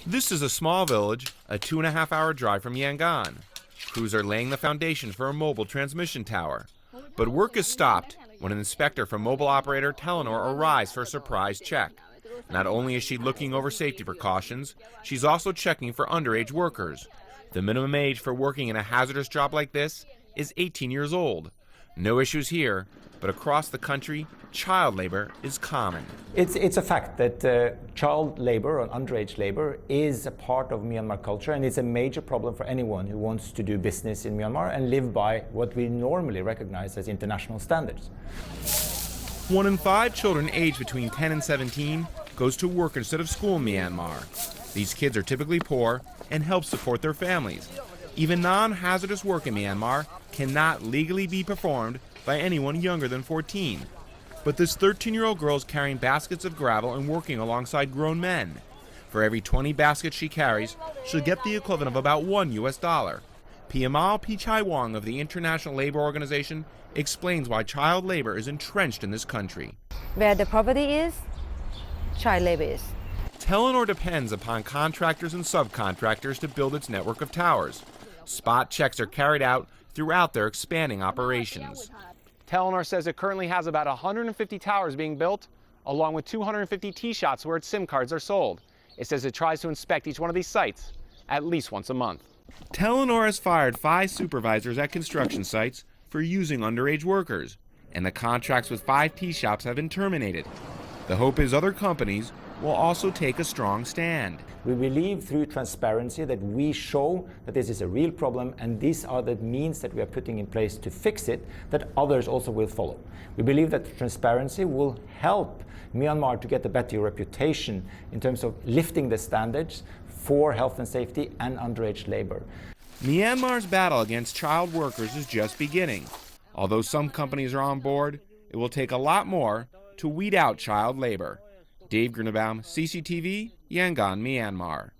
This is a small village, a 2.5-hour drive from Yangon. Crews are laying the foundation for a mobile transmission tower. But work is stopped when an inspector from mobile operator Telenor arrives for a surprise check. Not only is she looking over safety precautions, she's also checking for underage workers. The minimum age for working in a hazardous job like this is 18 years old. No issues here, but across the country, child labor is common. It's a fact that child labor or underage labor is a part of Myanmar culture, and it's a major problem for anyone who wants to do business in Myanmar and live by what we normally recognize as international standards. 1 in 5 children aged between 10 and 17 goes to work instead of school in Myanmar. These kids are typically poor and help support their families. Even non-hazardous work in Myanmar cannot legally be performed by anyone younger than 14. But this 13-year-old girl is carrying baskets of gravel and working alongside grown men. For every 20 baskets she carries, she'll get the equivalent of about $1 US. Piamal Pichai Wong of the International Labor Organization explains why child labor is entrenched in this country. Where the poverty is, child labor is. Telenor depends upon contractors and subcontractors to build its network of towers. Spot checks are carried out throughout their expanding operations. Telenor says it currently has about 150 towers being built, along with 250 tee shops where its SIM cards are sold. It says it tries to inspect each one of these sites at least once a month. Telenor has fired 5 supervisors at construction sites for using underage workers, and the contracts with 5 tee shops have been terminated. The hope is other companies will also take a strong stand. We believe through transparency that we show that this is a real problem, and these are the means that we are putting in place to fix it, that others also will follow. We believe that transparency will help Myanmar to get a better reputation in terms of lifting the standards for health and safety and underage labor. Myanmar's battle against child workers is just beginning. Although some companies are on board, it will take a lot more to weed out child labor. Dave Grunebaum, CCTV, Yangon, Myanmar.